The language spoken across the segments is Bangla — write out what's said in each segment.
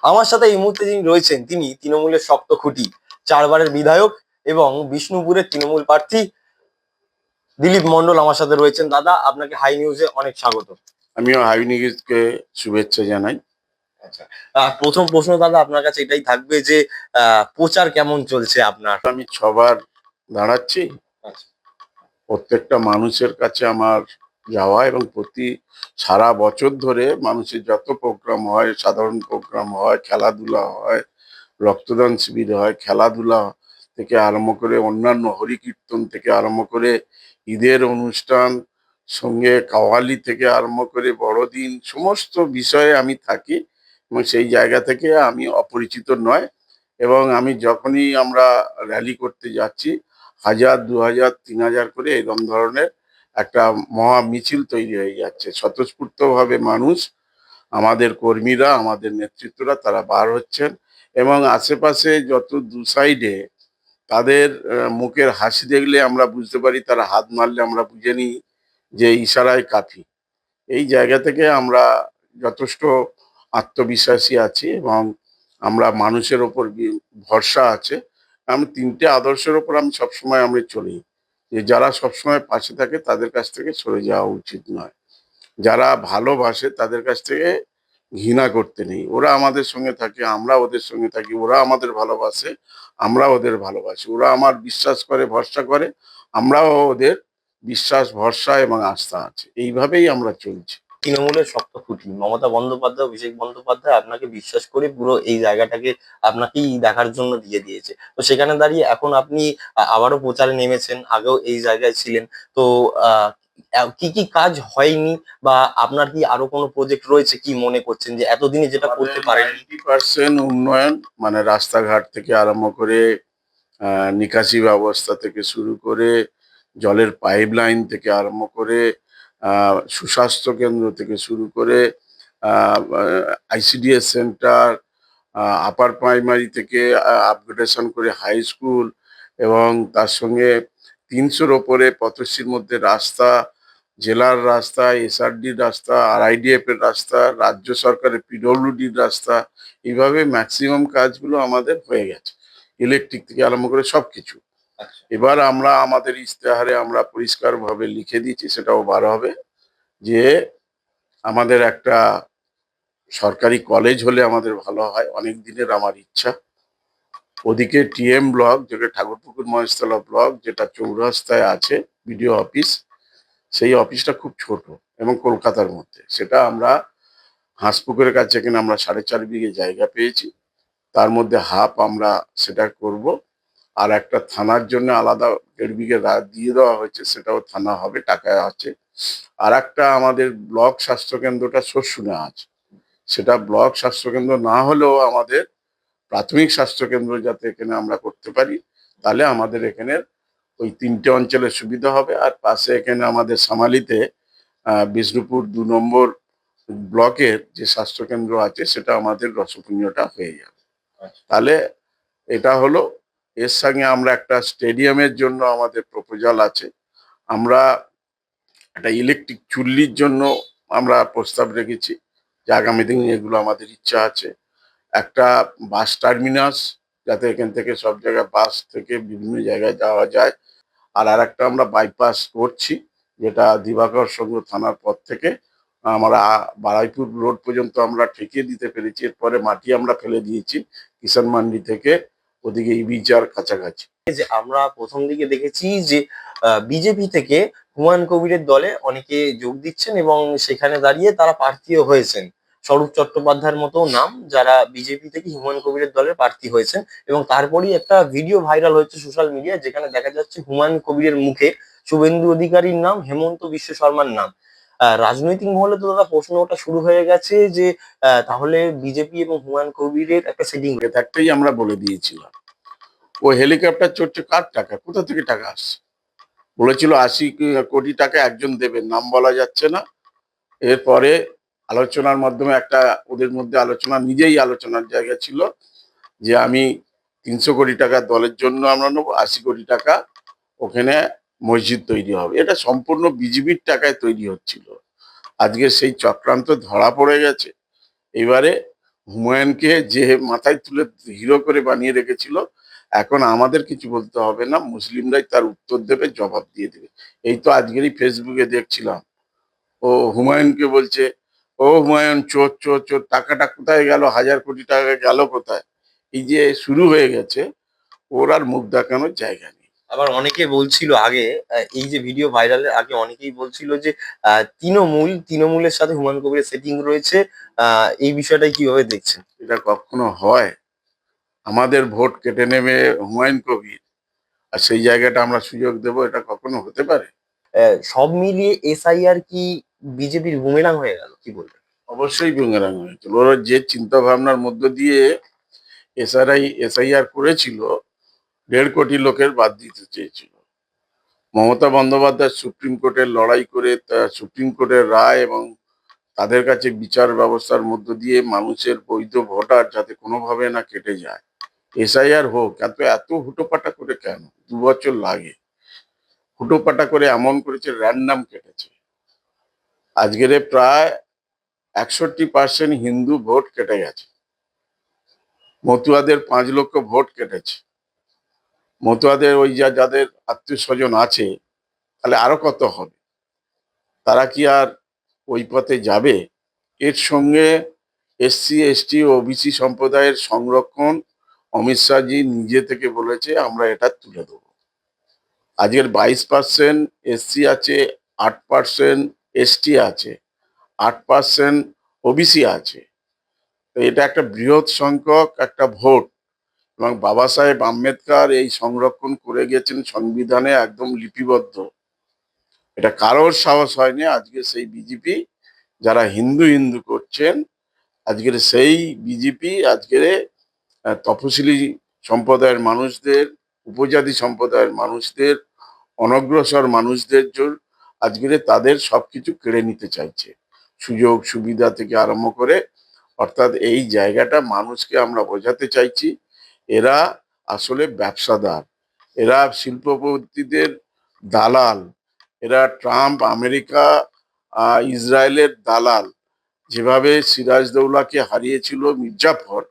আমার সাথে এই মুহূর্তে যিনি রয়েছেন তিনি তৃণমূলের শক্ত খুঁটি, 4বারের বিধায়ক এবং বিষ্ণুপুরের তৃণমূল প্রার্থী দিলীপ মণ্ডল আমার সাথে রয়েছেন। দাদা, আপনাকে হাই নিউজে অনেক স্বাগত। আমিও হাই নিউজকে শুভেচ্ছা জানাই। আচ্ছা, প্রথম প্রশ্ন দাদা আপনার কাছে এটাই থাকবে যে প্রচার কেমন চলছে আপনার? আমি 6বার দাঁড়াচ্ছি। আচ্ছা। প্রত্যেকটা মানুষের কাছে আমার যাওয়া এবং সারা বছর ধরে মানুষের যত প্রোগ্রাম হয়, সাধারণ প্রোগ্রাম হয়, খেলাধুলা হয়, রক্তদান শিবির হয়, খেলাধুলা থেকে আরম্ভ করে অন্যান্য হরিকীর্তন থেকে আরম্ভ করে ঈদের অনুষ্ঠান, সঙ্গে কাওয়ালি থেকে আরম্ভ করে বড়দিন, সমস্ত বিষয়ে আমি থাকি এবং সেই জায়গা থেকে আমি অপরিচিত নয়। এবং আমি যখনই আমরা র্যালি করতে যাচ্ছি 1000, 2000, 3000 করে এরকম ধরনের একটা মহা মিছিল তৈরি হয়ে যাচ্ছে। স্বতঃস্ফূর্তভাবে মানুষ, আমাদের কর্মীরা, আমাদের নেতৃত্বরা তারা বার হচ্ছেন এবং আশেপাশে যত দু সাইডে তাদের মুখের হাসি দেখলে আমরা বুঝতে পারি, তারা হাত মারলে আমরা বুঝে নিই যে ইশারায় কাফি। এই জায়গা থেকে আমরা যথেষ্ট আত্মবিশ্বাসী আছি এবং আমরা মানুষের ওপর ভরসা আছে। আমি 3টে আদর্শের ওপর আমি সবসময় চলি, যে যারা সবসময় পাশে থাকে তাদের কাছ থেকে সরে যাওয়া উচিত নয়, যারা ভালোবাসে তাদের কাছ থেকে ঘৃণা করতে নেই। ওরা আমাদের সঙ্গে থাকে, আমরা ওদের সঙ্গে থাকি, ওরা আমাদের ভালোবাসে, আমরা ওদের ভালোবাসি, ওরা আমার বিশ্বাস করে, ভরসা করে, আমরাও ওদের বিশ্বাস, ভরসা এবং আস্থা আছে। এইভাবেই আমরা চলছি। তৃণমূলের শক্ত খুঁটি মমতা বন্দ্যোপাধ্যায়, অভিষেক বন্দ্যোপাধ্যায় আপনাকে বিশ্বাস করে পুরো এই জায়গাটাকে আপনাকেই দেখার জন্য দিয়ে দিয়েছে। তো সেখানে দাঁড়িয়ে এখন আপনি আবারও প্রচারে নেমেছেন, আগেও এই জায়গায় ছিলেন। তো কি কি কাজ হয়নি বা আপনার কি আরো কোনো প্রজেক্ট রয়েছে, কি মনে করছেন যে এতদিনে যেটা করতে পারেননি? 90% উন্নয়ন, মানে রাস্তাঘাট থেকে আরম্ভ করে নিকাশি ব্যবস্থা থেকে শুরু করে, জলের পাইপ লাইন থেকে আরম্ভ করে, সুস্বাস্থ্য কেন্দ্র থেকে শুরু করে, আইসিডিএস সেন্টার, আপার প্রাইমারি থেকে আপগ্রেডেশন করে হাই স্কুল, এবং তার সঙ্গে 300-র ওপরে পথশ্রীর মধ্যে রাস্তা, জেলার রাস্তা, এসআরডির রাস্তা, আরআইডিএফ এর রাস্তা, রাজ্য সরকারের পিডব্লিউডির রাস্তা, এইভাবে ম্যাক্সিমাম কাজগুলো আমাদের হয়ে গেছে, ইলেকট্রিক থেকে আরম্ভ করে সবকিছু। এবার আমরা আমাদের ইশতেহারে আমরা পরিষ্কারভাবে লিখে দিয়েছি, সেটাও বার হবে, যে আমাদের একটা সরকারি কলেজ হলে আমাদের ভালো হয়। অনেক দিনের আমার ইচ্ছা। ওদিকে টিএম ব্লক, যেটা ঠাকুরপুকুর মহেশতলা ব্লক, যেটা চৌরাস্তায় আছে বিডিও অফিস, সেই অফিসটা খুব ছোট এবং কলকাতার মধ্যে। সেটা আমরা হাঁসপুকুরের কাছে এখানে আমরা 4.5 বিঘে জায়গা পেয়েছি, তার মধ্যে হাফ আমরা সেটা করব। আর একটা থানার জন্য আলাদা 1.5 বিঘে দিয়ে দেওয়া হয়েছে, সেটাও থানা হবে, টাকায় আছে। আর একটা আমাদের ব্লক স্বাস্থ্যকেন্দ্রটা শস্যুনে আছে, সেটা ব্লক স্বাস্থ্যকেন্দ্র না হলেও আমাদের প্রাথমিক স্বাস্থ্যকেন্দ্র যাতে এখানে আমরা করতে পারি, তাহলে আমাদের এখানের ওই 3টে অঞ্চলের সুবিধা হবে। আর পাশে এখানে আমাদের সামালিতে বিষ্ণুপুর 2 নম্বর ব্লকের যে স্বাস্থ্যকেন্দ্র আছে, সেটা আমাদের রসপুঞ্জটা হয়ে যাবে। তাহলে এটা হলো। এর সঙ্গে আমরা একটা স্টেডিয়ামের জন্য আমাদের প্রপোজাল আছে। আমরা একটা ইলেকট্রিক চুল্লির জন্য আমরা প্রস্তাব রেখেছি, যে আগামী দিনে এগুলো আমাদের ইচ্ছা আছে। একটা বাস টার্মিনাস, যাতে এখান থেকে সব জায়গায় বাস থেকে বিভিন্ন জায়গায় যাওয়া যায়। আর আরেকটা আমরা বাইপাস করছি, যেটা দিবাকর সংঘ থানার পর থেকে আমরা বারাইপুর রোড পর্যন্ত আমরা ঠেকিয়ে দিতে পেরেছি। এরপরে মাটি আমরা ফেলে দিয়েছি কিষান মান্ডি থেকে ওদিকে ইবিজার কাছাকাছি। যে আমরা প্রথম দিকে দেখেছি যে বিজেপি থেকে হুমায়ুন কবিরের দলে অনেকে যোগ দিচ্ছেন এবং সেখানে দাঁড়িয়ে তারা প্রার্থীও হয়েছেন। স্বরূপ চট্টোপাধ্যায়ের মতো নাম যারা বিজেপি থেকে হুমায়ুন কবিরের দলের প্রার্থী হয়েছেন, এবং তারপরেই একটা ভিডিও ভাইরাল হয়েছে সোশ্যাল মিডিয়ায়, যেখানে দেখা যাচ্ছে হুমায়ুন কবিরের মুখে শুভেন্দু অধিকারীর নাম, হেমন্ত বিশ্ব শর্মার নাম। রাজনৈতিক মহলে তো দাদা প্রশ্ন ওটা শুরু হয়ে গেছে যে তাহলে বিজেপি এবং হুমায়ুন কবিরের একটা সেটিং। একটাই আমরা বলে দিয়েছিলাম, ও হেলিকপ্টার চড়ছে কার টাকা, কোথা থেকে টাকা আসছে? বলেছিল 80 কোটি টাকা একজন দেবেন, নাম বলা যাচ্ছে না। এরপরে আলোচনার মাধ্যমে একটা ওদের মধ্যে আলোচনা, নিজেই আলোচনার জায়গা ছিল, যে আমি 300 কোটি টাকা দলের জন্য আমরা নেবো, 80 কোটি টাকা ওখানে মসজিদ তৈরি হবে। এটা সম্পূর্ণ বিজেপির টাকায় তৈরি হচ্ছিল। আজকে সেই চক্রান্ত ধরা পড়ে গেছে। এবারে হুমায়ুনকে যে মাথায় তুলে হিরো করে বানিয়ে রেখেছিল, এখন আমাদের কিছু বলতে হবে না, মুসলিমরাই তার উত্তর দেবে, জবাব দিয়ে দেবে। এই তো আজকেরই ফেসবুকে দেখছিলাম, ও হুমায়ুনকে বলছে, ও হুমায়ুন চোর চোর চোর, টাকাটা কোথায় গেল, 1000 কোটি টাকা গেল কোথায়? এই যে শুরু হয়ে গেছে, ওর আর মুখ দেখানোর জায়গা নেই। আবার অনেকে বলছিল আগে, এই যে ভিডিও ভাইরালের আগে অনেকেই বলছিল যে তৃণমূলের সাথে হুমায়ুন কবিরের সেটিং রয়েছে। এই বিষয়টা কিভাবে দেখছেন? এটা কখনো হয়? আমাদের ভোট কেটে নেবে হুমায়ুন কবির, আর সেই জায়গাটা আমরা সুযোগ দেব, এটা কখনো হতে পারে? সব মিলিয়ে এসআইআর কি বিজেপির বুমেরাং হয়ে গেল, কি বলবেন? অবশ্যই বুমেরাং হয়েছিল। ওরা যে চিন্তা ভাবনার মধ্য দিয়ে এসআইআর করেছিল, 1.5 কোটি লোকের বাদ দিতে চেয়েছিল। মমতা বন্দ্যোপাধ্যায় সুপ্রিম কোর্টের লড়াই করে সুপ্রিম কোর্টের রায় এবং তাদের কাছে বিচার ব্যবস্থার মধ্য দিয়ে মানুষের বৈধ ভোটার যাতে কোনোভাবে না কেটে যায়, এসআইআর হোক। এত এত হুটোপাটা করে কেন? 2 বছর লাগে। হুটোপাটা করে এমন করেছে, র্যান্ডাম কেটেছে। আজকের প্রায় 61% হিন্দু ভোট কেটে গেছে। মতুয়াদের 5 লক্ষ ভোট কেটেছে। মতুয়াদের ওই যাদের আত্মীয় স্বজন আছে, তাহলে আরো কত হবে? তারা কি আর ওই পথে যাবে? এর সঙ্গে এসসি এসটি ও ওবিসি সম্প্রদায়ের সংরক্ষণ, অমিত শাহজি নিজে থেকে বলেছে আমরা এটা তুলে দেবো। আজকের 22% এসসি আছে, 8% এসটি আছে, 8% ওবিসি আছে। তো এটা একটা বৃহৎ সংখ্যক একটা ভোট, এবং বাবা সাহেব আম্বেদকর এই সংরক্ষণ করে গেছেন সংবিধানে একদম লিপিবদ্ধ। এটা কারোর সাহস হয়নি। আজকে সেই বিজেপি যারা হিন্দু হিন্দু করছেন, আজকের সেই বিজেপি আজকের তপশিলি সম্প্রদায়ের মানুষদের, উপজাতি সম্প্রদায়ের মানুষদের, অনগ্রসর মানুষদের আজকের তাদের সবকিছু কেড়ে নিতে চাইছে, সুযোগ সুবিধা থেকে আরম্ভ করে। অর্থাৎ এই জায়গাটা মানুষকে আমরা বোঝাতে চাইছি, এরা আসলে ব্যবসাদার, এরা শিল্পপতিদের দালাল, এরা ট্রাম্প, আমেরিকা, ইসরায়েলের দালাল। যেভাবে সিরাজদৌল্লাকে হারিয়েছিল মির্জাফর,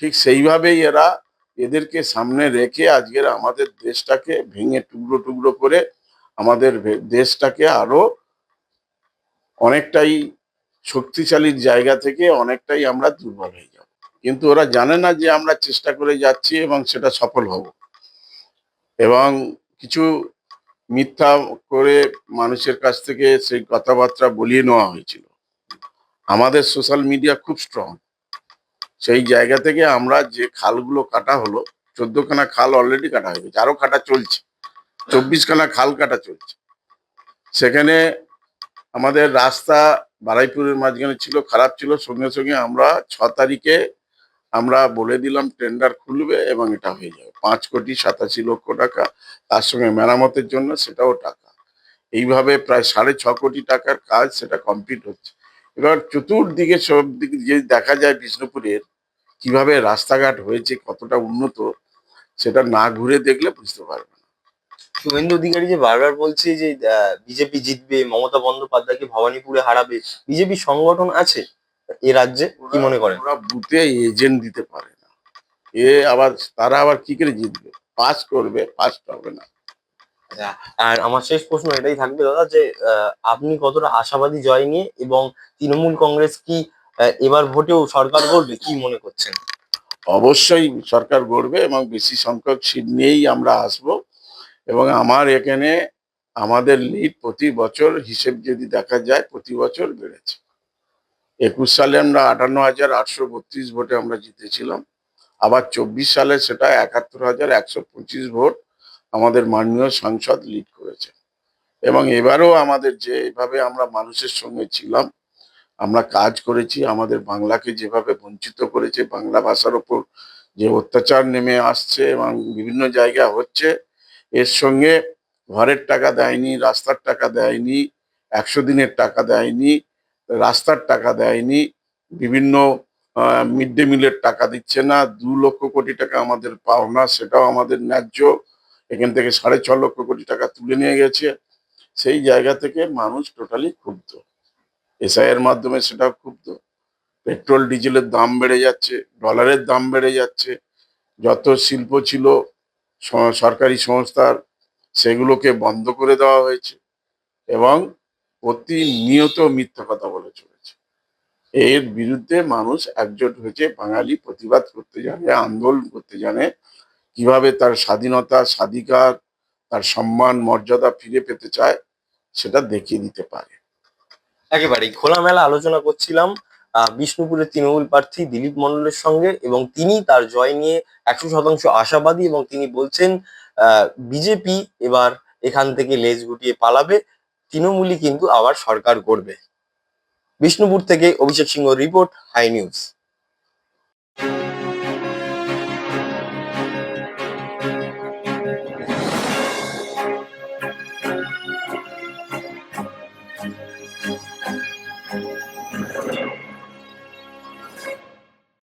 ঠিক সেইভাবেই এদেরকে সামনে রেখে আজকের আমাদের দেশটাকে ভেঙে টুকরো টুকরো করে আমাদের দেশটাকে আরো অনেকটাই শক্তিশালীর জায়গা থেকে অনেকটাই আমরা দুর্বল হয়ে যাব। কিন্তু ওরা জানে না যে আমরা চেষ্টা করে যাচ্ছি এবং সেটা সফল হব। এবং কিছু মিথ্যা করে মানুষের কাছ থেকে সেই কথাবার্তা বলিয়ে নেওয়া হয়েছিল। আমাদের সোশ্যাল মিডিয়া খুব স্ট্রং। সেই জায়গা থেকে আমরা যে খালগুলো কাটা হলো, 14খানা খাল অলরেডি কাটা হয়ে গেছে, আরো কাটা চলছে, 24খানা খাল কাটা চলছে। সেখানে আমাদের রাস্তা বারুইপুরের মাঝখানে ছিল, খারাপ ছিল, সঙ্গে সঙ্গে আমরা 6 তারিখে আমরা বলে দিলাম টেন্ডার খুলবে এবং এটা হয়ে যাবে। 5,87,00,000 টাকা, তার সঙ্গে মেরামতের জন্য সেটাও টাকা। এইভাবে প্রায় 6.5 কোটি টাকার কাজ সেটা কমপ্লিট হচ্ছে। এবার চতুর্দিকে সব দিকে যে দেখা যায় বিষ্ণুপুরের কিভাবে রাস্তাঘাট হয়েছে, কতটা উন্নত, সেটা না ঘুরে দেখলে বুঝতে পারবে না। শুভেন্দু অধিকারী যে বারবার বলছে যে বিজেপি জিতবে, মমতা বন্দ্যোপাধ্যায়কে ভবানীপুরে হারাবে, বিজেপি সংগঠন আছে এ রাজ্যে, কি ওরা মনে করেন? ওরা বুথে এজেন্ট দিতে পারে না। এ আবার তারা আবার কি করে জিতবে? পাস করবে, ফার্স্ট হবে না। আচ্ছা, আর আমার শেষ প্রশ্ন এটাই থাকবে দাদা, যে আপনি কতটা আশাবাদী জয় নিয়ে, এবং তৃণমূল কংগ্রেস কি এবার ভোটেও সরকার গড়বে, কি মনে করছেন? অবশ্যই সরকার গড়বে এবং বেশি সংখ্যক সিট নিয়েই আমরা আসব। এবং আমার এখানে আমাদের লিড প্রতি বছর হিসেব যদি দেখা যায় প্রতি বছর বেড়েছে। 21 সালে আমরা 58,832 ভোটে আমরা জিতেছিলাম। আবার 24 সালে সেটা 71,125 ভোট আমাদের মাননীয় সাংসদ লিড করেছে। এবং এবারও আমাদের যেভাবে আমরা মানুষের সঙ্গে ছিলাম, আমরা কাজ করেছি, আমাদের বাংলাকে যেভাবে বঞ্চিত করেছে, বাংলা ভাষার ওপর যে অত্যাচার নেমে আসছে এবং বিভিন্ন জায়গা হচ্ছে, এর সঙ্গে ঘরের টাকা দেয়নি, রাস্তার টাকা দেয়নি, 100 দিনের টাকা দেয়নি, রাস্তার টাকা দেয়নি, বিভিন্ন মিড ডে মিলের টাকা দিচ্ছে না, 2 লক্ষ কোটি টাকা আমাদের পাওনা, সেটাও আমাদের ন্যায্য। এখান থেকে 6.5 লক্ষ কোটি টাকা তুলে নিয়ে গেছে। সেই জায়গা থেকে মানুষ টোটালি ক্ষুব্ধ। এসআইয়ের মাধ্যমে সেটাও ক্ষুব্ধ। পেট্রোল ডিজেলের দাম বেড়ে যাচ্ছে, ডলারের দাম বেড়ে যাচ্ছে। যত শিল্প ছিল সরকারি সংস্থার, সেগুলোকে বন্ধ করে দেওয়া হয়েছে এবং প্রতিনিয়ত মিথ্যা কথা বলে চলেছে। এর বিরুদ্ধে মানুষ একজোট হয়েছে, বাঙালি প্রতিবাদ করতে জানে, আন্দোলন করতে জানে, কিভাবে তার স্বাধীনতা, স্বাধিকার, তার সম্মান, মর্যাদা ফিরে পেতে চায়, সেটা দেখিয়ে দিতে পারে। একেবারেই খোলামেলা আলোচনা করছিলাম বিষ্ণুপুরের তৃণমূল প্রার্থী দিলীপ মণ্ডলের সঙ্গে, এবং তিনি তার জয় নিয়ে 100% আশাবাদী, এবং তিনি বলছেন বিজেপি এবার এখান থেকে লেজ গুটিয়ে পালাবে, তৃণমূলই কিন্তু আবার সরকার করবে। বিষ্ণুপুর থেকে অভিষেক সিংহ রিপোর্ট, হাই নিউজ।